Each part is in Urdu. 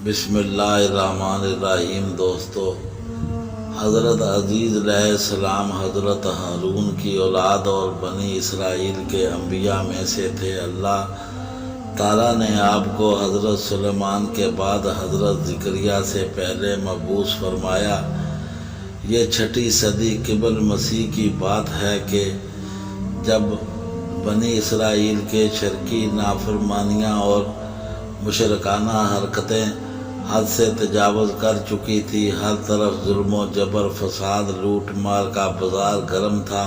بسم اللہ الرحمن الرحیم۔ دوستو، حضرت عزیز علیہ السلام حضرت ہارون کی اولاد اور بنی اسرائیل کے انبیاء میں سے تھے۔ اللہ تعالیٰ نے آپ کو حضرت سلیمان کے بعد حضرت زکریا سے پہلے مبعوث فرمایا۔ یہ 6 صدی قبل مسیح کی بات ہے کہ جب بنی اسرائیل کے شرکی نافرمانیاں اور مشرکانہ حرکتیں حد سے تجاوز کر چکی تھی، ہر طرف ظلم و جبر، فساد، لوٹ مار کا بازار گرم تھا،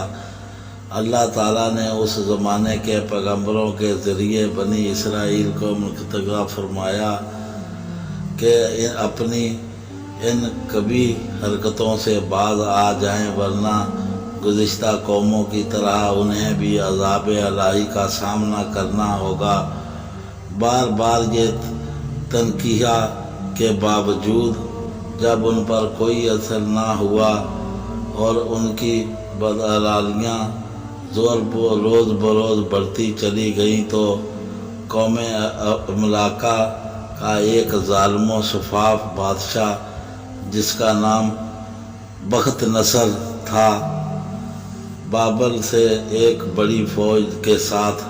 اللہ تعالیٰ نے اس زمانے کے پیغمبروں کے ذریعے بنی اسرائیل کو منتخب فرمایا کہ اپنی ان کبھی حرکتوں سے باز آ جائیں، ورنہ گزشتہ قوموں کی طرح انہیں بھی عذاب الہی کا سامنا کرنا ہوگا۔ بار بار یہ تنقیح کے باوجود جب ان پر کوئی اثر نہ ہوا اور ان کی بدحالیاں روز بروز بڑھتی چلی گئیں، تو قوم ملاکہ کا ایک ظالم و شفاف بادشاہ جس کا نام بخت نصر تھا، بابل سے ایک بڑی فوج کے ساتھ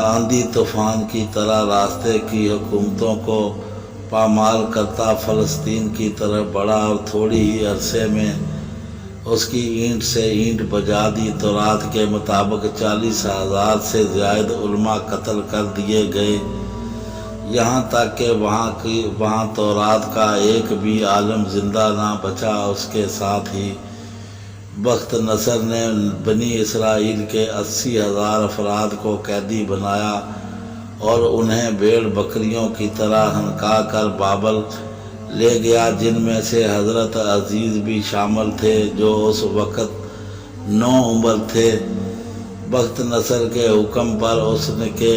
آندھی طوفان کی طرح راستے کی حکومتوں کو پامال کرتا فلسطین کی طرف بڑھا اور تھوڑی ہی عرصے میں اس کی اینٹ سے اینٹ بجا دی۔ تورات کے مطابق 40,000 سے زائد علماء قتل کر دیے گئے، یہاں تک کہ وہاں تورات کا ایک بھی عالم زندہ نہ بچا۔ اس کے ساتھ ہی بخت نصر نے بنی اسرائیل کے 80,000 افراد کو قیدی بنایا اور انہیں بھیڑ بکریوں کی طرح ہنکا کر بابل لے گیا، جن میں سے حضرت عزیز بھی شامل تھے، جو اس وقت نوعمر تھے۔ بخت نصر کے حکم پر اس کے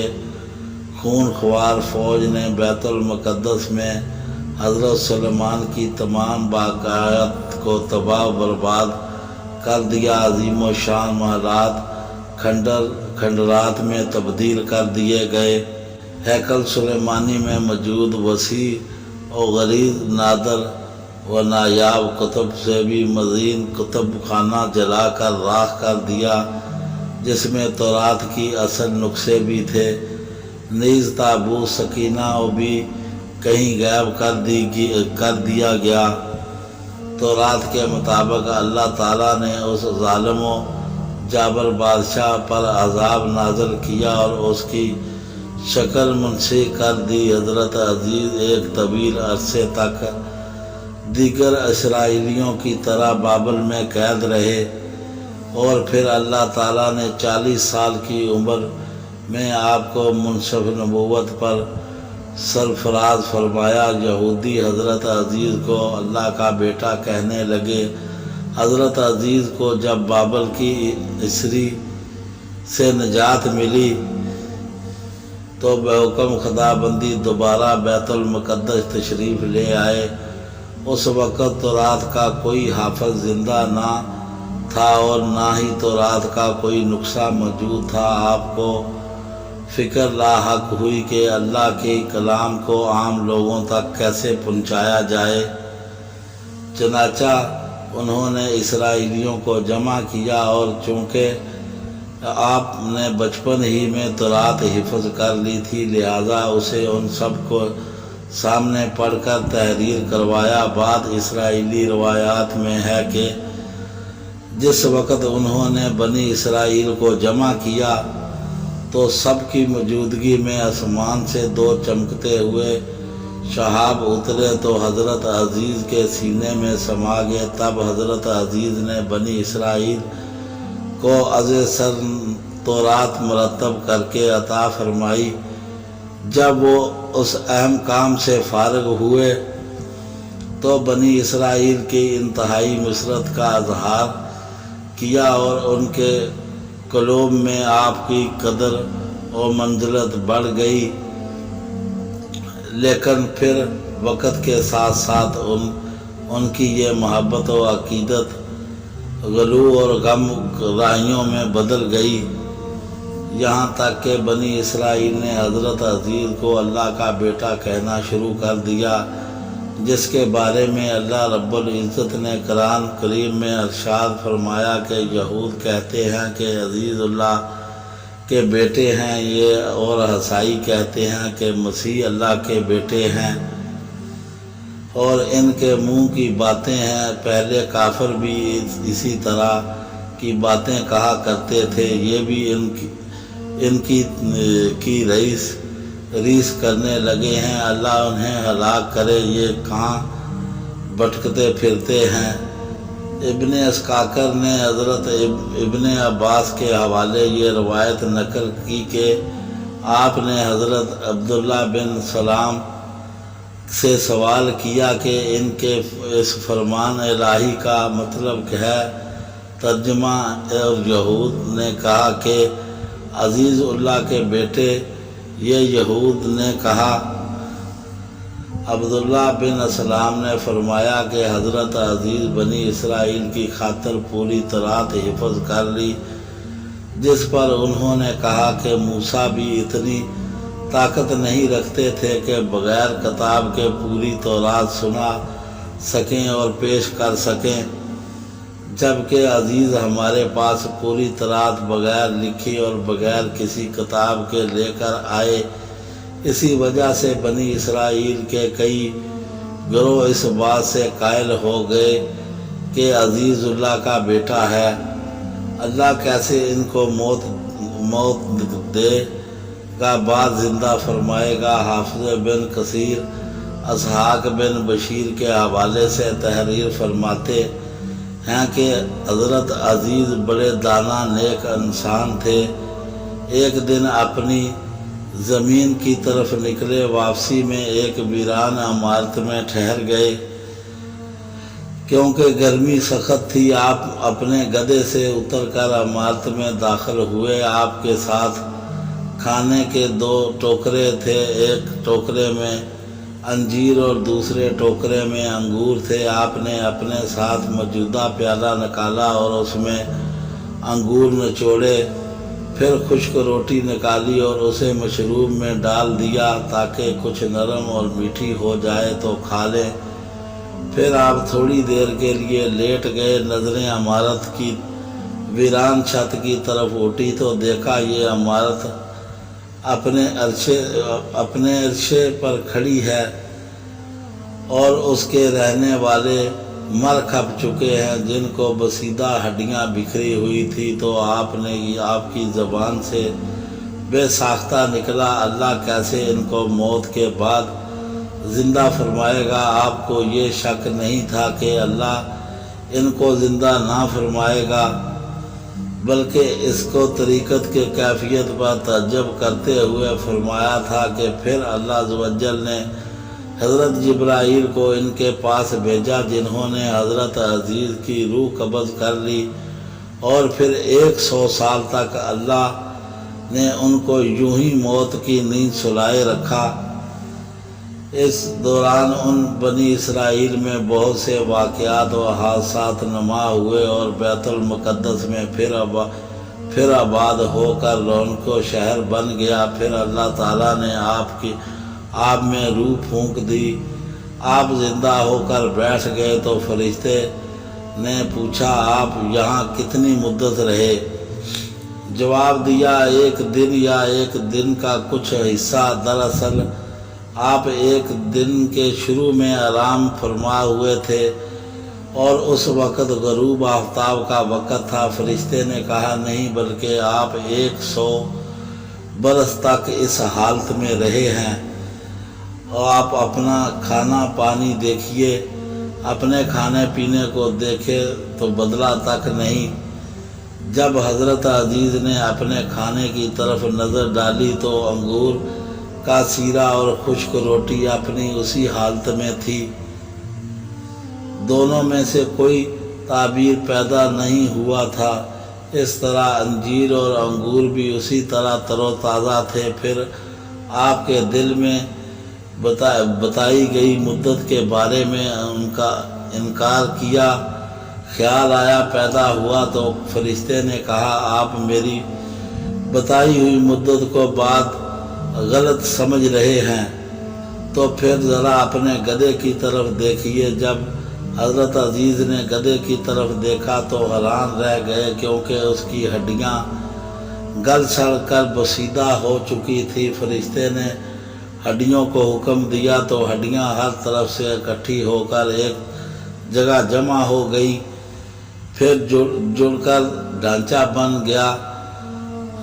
خون خوار فوج نے بیت المقدس میں حضرت سلیمان کی تمام باقیات کو تباہ و برباد کر دیا۔ عظیم و شان محلات کھنڈرات میں تبدیل کر دیے گئے۔ ہیکل سلیمانی میں موجود وسیع و غلیظ، نادر و نایاب کتب سے بھی مزین کتب خانہ جلا کر راکھ کر دیا، جس میں تورات کی اصل نسخے بھی تھے۔ نیز تابوت سکینہ بھی کہیں غائب کر دیا گیا۔ تورات کے مطابق اللہ تعالیٰ نے اس ظالم و جابر بادشاہ پر عذاب نازل کیا اور اس کی شکل منسوخ کر دی۔ حضرت عزیز ایک طویل عرصے تک دیگر اسرائیلیوں کی طرح بابل میں قید رہے، اور پھر اللہ تعالیٰ نے 40 سال کی عمر میں آپ کو منصب نبوت پر سرفراز فرمایا۔ یہودی حضرت عزیز کو اللہ کا بیٹا کہنے لگے۔ حضرت عزیز کو جب بابل کی اسری سے نجات ملی تو بحکم خدا بندی دوبارہ بیت المقدس تشریف لے آئے۔ اس وقت تورات کا کوئی حافظ زندہ نہ تھا اور نہ ہی تورات کا کوئی نسخہ موجود تھا۔ آپ کو فکر لاحق ہوئی کہ اللہ کے کلام کو عام لوگوں تک کیسے پہنچایا جائے۔ چنانچہ انہوں نے اسرائیلیوں کو جمع کیا، اور چونکہ آپ نے بچپن ہی میں تورات حفظ کر لی تھی، لہٰذا اسے ان سب کو سامنے پڑھ کر تحریر کروایا۔ بعض اسرائیلی روایات میں ہے کہ جس وقت انہوں نے بنی اسرائیل کو جمع کیا تو سب کی موجودگی میں آسمان سے 2 چمکتے ہوئے شہاب اترے تو حضرت عزیز کے سینے میں سما گئے۔ تب حضرت عزیز نے بنی اسرائیل کو از سر تورات مرتب کر کے عطا فرمائی۔ جب وہ اس اہم کام سے فارغ ہوئے تو بنی اسرائیل کی انتہائی مسرت کا اظہار کیا، اور ان کے قلوب میں آپ کی قدر و منزلت بڑھ گئی۔ لیکن پھر وقت کے ساتھ ساتھ ان کی یہ محبت و عقیدت غلو اور غم راہیوں میں بدل گئی۔ یہاں تک کہ بنی اسرائیل نے حضرت عزیز کو اللہ کا بیٹا کہنا شروع کر دیا، جس کے بارے میں اللہ رب العزت نے قرآن کریم میں ارشاد فرمایا کہ یہود کہتے ہیں کہ عزیز اللہ کے بیٹے ہیں یہ، اور عیسائی کہتے ہیں کہ مسیح اللہ کے بیٹے ہیں، اور ان کے منہ کی باتیں ہیں۔ پہلے کافر بھی اسی طرح کی باتیں کہا کرتے تھے، یہ بھی ان کی ریس کرنے لگے ہیں۔ اللہ انہیں ہلاک کرے، یہ کہاں بھٹکتے پھرتے ہیں۔ ابن اسکاکر نے حضرت ابن عباس کے حوالے یہ روایت نقل کی کہ آپ نے حضرت عبداللہ بن سلام سے سوال کیا کہ ان کے اس فرمان الہی کا مطلب کیا ہے؟ ترجمہ، اور یہود نے کہا کہ عزیز اللہ کے بیٹے۔ یہ یہود نے کہا۔ عبداللہ بن سلام نے فرمایا کہ حضرت عزیز بنی اسرائیل کی خاطر پوری طرح حفظ کر لی، جس پر انہوں نے کہا کہ موسیٰ بھی اتنی طاقت نہیں رکھتے تھے کہ بغیر کتاب کے پوری تورات سنا سکیں اور پیش کر سکیں، جبکہ عزیز ہمارے پاس پوری طرح بغیر لکھی اور بغیر کسی کتاب کے لے کر آئے۔ اسی وجہ سے بنی اسرائیل کے کئی گروہ اس بات سے قائل ہو گئے کہ عزیز اللہ کا بیٹا ہے۔ اللہ کیسے ان کو موت دے گا، بعد زندہ فرمائے گا۔ حافظ بن کثیر اسحاق بن بشیر کے حوالے سے تحریر فرماتے ہیں کہ حضرت عزیز بڑے دانا نیک انسان تھے۔ ایک دن اپنی زمین کی طرف نکلے، واپسی میں ایک ویران عمارت میں ٹھہر گئے۔ کیونکہ گرمی سخت تھی، آپ اپنے گدھے سے اتر کر عمارت میں داخل ہوئے۔ آپ کے ساتھ کھانے کے 2 ٹوکرے تھے، ایک ٹوکرے میں انجیر اور دوسرے ٹوکرے میں انگور تھے۔ آپ نے اپنے ساتھ موجودہ پیالہ نکالا اور اس میں انگور نچوڑے، پھر خشک روٹی نکالی اور اسے مشروب میں ڈال دیا تاکہ کچھ نرم اور میٹھی ہو جائے تو کھا لیں۔ پھر آپ تھوڑی دیر کے لیے لیٹ گئے۔ نظریں عمارت کی ویران چھت کی طرف اٹھی تو دیکھا یہ عمارت اپنے عرصے پر کھڑی ہے اور اس کے رہنے والے مر کھپ چکے ہیں، جن کو بسیدہ ہڈیاں بکھری ہوئی تھی۔ تو آپ کی زبان سے بے ساختہ نکلا، اللہ کیسے ان کو موت کے بعد زندہ فرمائے گا؟ آپ کو یہ شک نہیں تھا کہ اللہ ان کو زندہ نہ فرمائے گا، بلکہ اس کو طریقت کے کیفیت پر تعجب کرتے ہوئے فرمایا تھا کہ پھر اللہ عز و جل نے حضرت جبرائیل کو ان کے پاس بھیجا، جنہوں نے حضرت عزیز کی روح قبض کر لی، اور پھر 100 سال تک اللہ نے ان کو یوں ہی موت کی نیند سلائے رکھا۔ اس دوران ان بنی اسرائیل میں بہت سے واقعات و حادثات نما ہوئے اور بیت المقدس میں پھر آباد ہو کر رونق و شہر بن گیا۔ پھر اللہ تعالیٰ نے آپ میں روح پھونک دی، آپ زندہ ہو کر بیٹھ گئے۔ تو فرشتے نے پوچھا، آپ یہاں کتنی مدت رہے؟ جواب دیا، 1 دن یا 1 دن کا کچھ حصہ۔ دراصل آپ 1 دن کے شروع میں آرام فرما ہوئے تھے اور اس وقت غروب آفتاب کا وقت تھا۔ فرشتے نے کہا، نہیں، بلکہ آپ 100 برس تک اس حالت میں رہے ہیں۔ اور آپ اپنا کھانا پانی دیکھیے، اپنے کھانے پینے کو دیکھے تو بدلہ تک نہیں۔ جب حضرت عزیز نے اپنے کھانے کی طرف نظر ڈالی تو انگور کا سیرا اور خشک روٹی اپنی اسی حالت میں تھی، دونوں میں سے کوئی تعبیر پیدا نہیں ہوا تھا۔ اس طرح انجیر اور انگور بھی اسی طرح تر و تازہ تھے۔ پھر آپ کے دل میں بتائی گئی مدت کے بارے میں ان کا انکار کیا۔ خیال آیا پیدا ہوا تو فرشتے نے کہا، آپ میری بتائی ہوئی مدت کو بات غلط سمجھ رہے ہیں تو پھر ذرا اپنے گدھے کی طرف دیکھیے۔ جب حضرت عزیز نے گدھے کی طرف دیکھا تو حیران رہ گئے، کیونکہ اس کی ہڈیاں گل سڑ کر بسیدہ ہو چکی تھی۔ فرشتے نے ہڈیوں کو حکم دیا تو ہڈیاں ہر طرف سے اکٹھی ہو کر ایک جگہ جمع ہو گئی، پھر جڑ کر ڈھانچہ بن گیا۔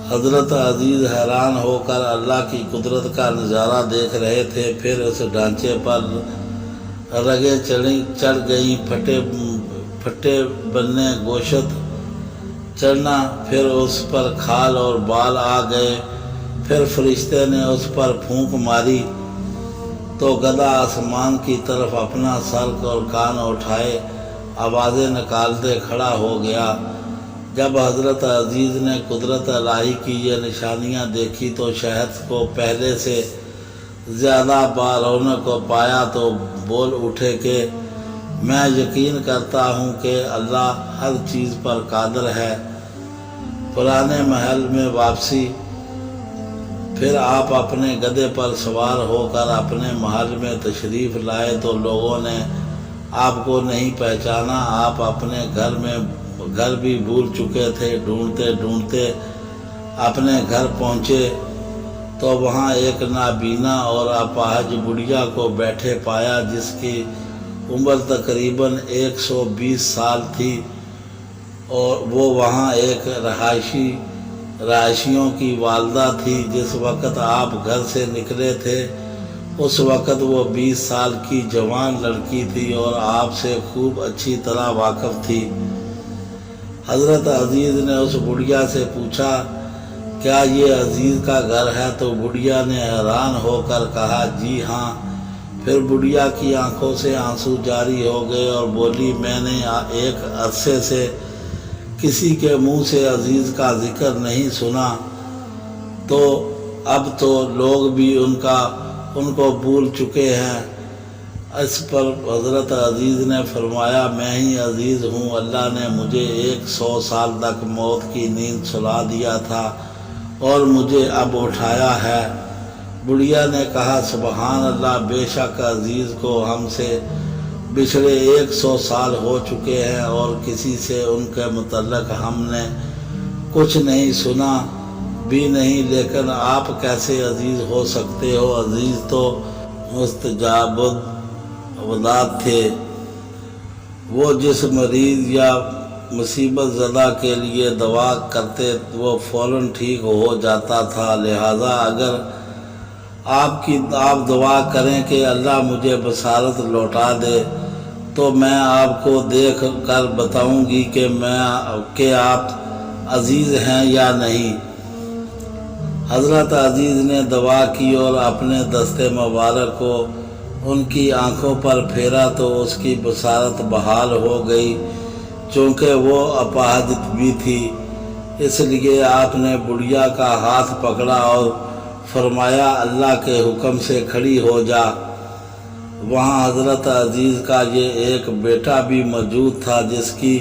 حضرت عزیز حیران ہو کر اللہ کی قدرت کا نظارہ دیکھ رہے تھے۔ پھر اس ڈھانچے پر رگیں چڑھ گئیں، پھٹے بننے، گوشت چڑھنا، پھر اس پر کھال اور بال آ گئے۔ پھر فرشتے نے اس پر پھونک ماری تو گدھا آسمان کی طرف اپنا سر اور کان اٹھائے آوازیں نکالتے کھڑا ہو گیا۔ جب حضرت عزیز نے قدرت الہی کی یہ نشانیاں دیکھی تو شہد کو پہلے سے زیادہ رونق کو پایا تو بول اٹھے کہ میں یقین کرتا ہوں کہ اللہ ہر چیز پر قادر ہے۔ پرانے محل میں واپسی۔ پھر آپ اپنے گدھے پر سوار ہو کر اپنے محل میں تشریف لائے تو لوگوں نے آپ کو نہیں پہچانا۔ آپ اپنے گھر بھی بھول چکے تھے۔ ڈھونڈتے ڈھونڈتے اپنے گھر پہنچے تو وہاں ایک نابینا اور اپاہج بڑھیا کو بیٹھے پایا، جس کی عمر تقریباً 120 سال تھی، اور وہ وہاں ایک رہائشیوں کی والدہ تھی۔ جس وقت آپ گھر سے نکلے تھے اس وقت وہ 20 سال کی جوان لڑکی تھی اور آپ سے خوب اچھی طرح واقف تھی۔ حضرت عزیز نے اس بڑھیا سے پوچھا کیا یہ عزیز کا گھر ہے؟ تو بڑھیا نے حیران ہو کر کہا جی ہاں۔ پھر بڑھیا کی آنکھوں سے آنسو جاری ہو گئے اور بولی میں نے ایک عرصے سے کسی کے منہ سے عزیز کا ذکر نہیں سنا، تو اب تو لوگ بھی ان کو بھول چکے ہیں۔ اس پر حضرت عزیز نے فرمایا میں ہی عزیز ہوں، اللہ نے مجھے 100 سال تک موت کی نیند سلا دیا تھا اور مجھے اب اٹھایا ہے۔ بڑھیا نے کہا سبحان اللہ، بے شک عزیز کو ہم سے بچھڑے 100 سال ہو چکے ہیں اور کسی سے ان کے متعلق ہم نے کچھ نہیں سنا بھی نہیں، لیکن آپ کیسے عزیز ہو سکتے ہو؟ عزیز تو مستجاب الدعوات تھے، وہ جس مریض یا مصیبت زدہ کے لیے دعا کرتے وہ فوراً ٹھیک ہو جاتا تھا۔ لہٰذا اگر آپ دعا کریں کہ اللہ مجھے بصارت لوٹا دے تو میں آپ کو دیکھ کر بتاؤں گی کہ آپ عزیز ہیں یا نہیں۔ حضرت عزیز نے دعا کی اور اپنے دست مبارک کو ان کی آنکھوں پر پھیرا تو اس کی بصارت بحال ہو گئی، چونکہ وہ اپاہج بھی تھی۔ اس لیے آپ نے بڑھیا کا ہاتھ پکڑا اور فرمایا اللہ کے حکم سے کھڑی ہو جا۔ وہاں حضرت عزیز کا یہ ایک بیٹا بھی موجود تھا جس کی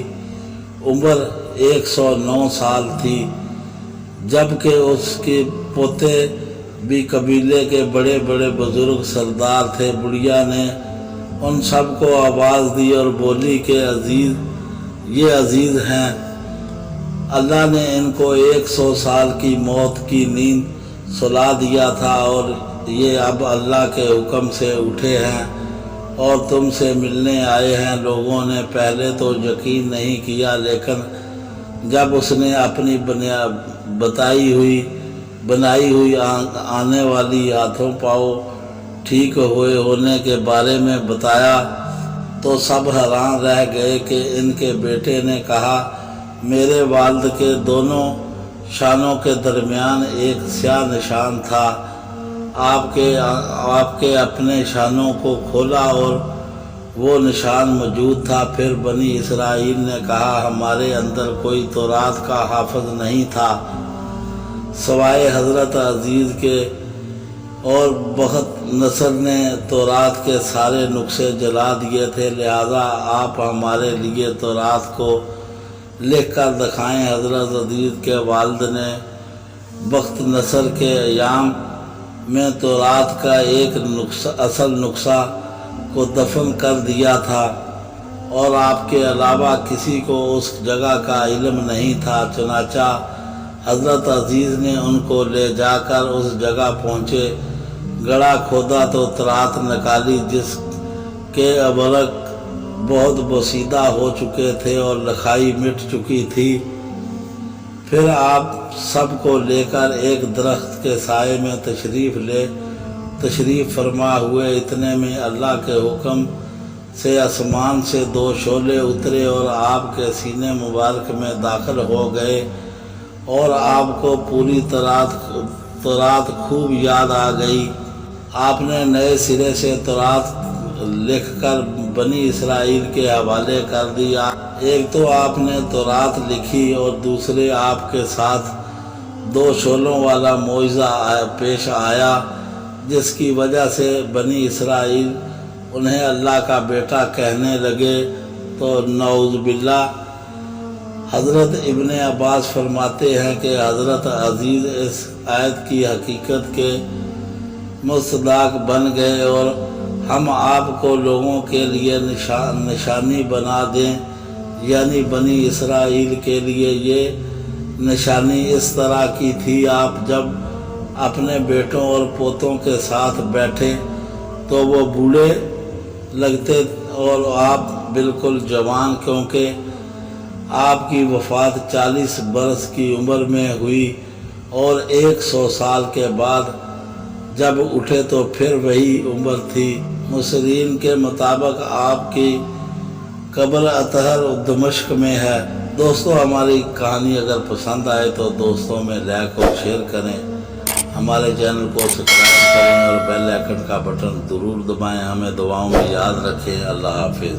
عمر 109 سال تھی، جبکہ اس کے پوتے بھی قبیلے کے بڑے بڑے بزرگ سردار تھے۔ بڑھیا نے ان سب کو آواز دی اور بولی کہ یہ عزیز ہیں، اللہ نے ان کو 100 سال کی موت کی نیند سلا دیا تھا اور یہ اب اللہ کے حکم سے اٹھے ہیں اور تم سے ملنے آئے ہیں۔ لوگوں نے پہلے تو یقین نہیں کیا، لیکن جب اس نے اپنی بنائی ہوئی آنے والی ہاتھوں پاؤں ٹھیک ہونے کے بارے میں بتایا تو سب حیران رہ گئے کہ ان کے بیٹے نے کہا میرے والد کے دونوں شانوں کے درمیان ایک سیاہ نشان تھا۔ آپ کے اپنے شانوں کو کھولا اور وہ نشان موجود تھا۔ پھر بنی اسرائیل نے کہا ہمارے اندر کوئی تورات کا حافظ نہیں تھا سوائے حضرت عزیز کے، اور بخت نصر نے تورات کے سارے نسخے جلا دیے تھے، لہذا آپ ہمارے لیے تورات کو لکھ کر دکھائیں۔ حضرت عزیز کے والد نے وقت نصر کے ایام میں تورات کا ایک اصل نسخہ کو دفن کر دیا تھا اور آپ کے علاوہ کسی کو اس جگہ کا علم نہیں تھا۔ چنانچہ حضرت عزیز نے ان کو لے جا کر اس جگہ پہنچے، گڑھا کھودا تو تورات نکالی جس کے ابرق بہت بوسیدہ ہو چکے تھے اور لکھائی مٹ چکی تھی۔ پھر آپ سب کو لے کر ایک درخت کے سائے میں تشریف فرما ہوئے۔ اتنے میں اللہ کے حکم سے آسمان سے 2 شعلے اترے اور آپ کے سینے مبارک میں داخل ہو گئے اور آپ کو پوری تورات خوب یاد آ گئی۔ آپ نے نئے سرے سے تورات لکھ کر بنی اسرائیل کے حوالے کر دی۔ ایک تو آپ نے تورات لکھی اور دوسرے آپ کے ساتھ 2 شعلوں والا معجزہ پیش آیا، جس کی وجہ سے بنی اسرائیل انہیں اللہ کا بیٹا کہنے لگے تو نعوذ باللہ۔ حضرت ابن عباس فرماتے ہیں کہ حضرت عزیز اس آیت کی حقیقت کے مصداق بن گئے اور ہم آپ کو لوگوں کے لیے نشانی بنا دیں، یعنی بنی اسرائیل کے لیے یہ نشانی اس طرح کی تھی۔ آپ جب اپنے بیٹوں اور پوتوں کے ساتھ بیٹھے تو وہ بوڑھے لگتے اور آپ بالکل جوان، کیونکہ آپ کی وفات 40 برس کی عمر میں ہوئی اور 100 سال کے بعد جب اٹھے تو پھر وہی عمر تھی۔ مصرین کے مطابق آپ کی قبر اطہر دمشق میں ہے۔ دوستو، ہماری کہانی اگر پسند آئے تو دوستوں میں لائک اور شیئر کریں، ہمارے چینل کو سبسکرائب کریں اور بیل آئیکن کا بٹن ضرور دبائیں۔ ہمیں دعاؤں میں یاد رکھیں۔ اللہ حافظ۔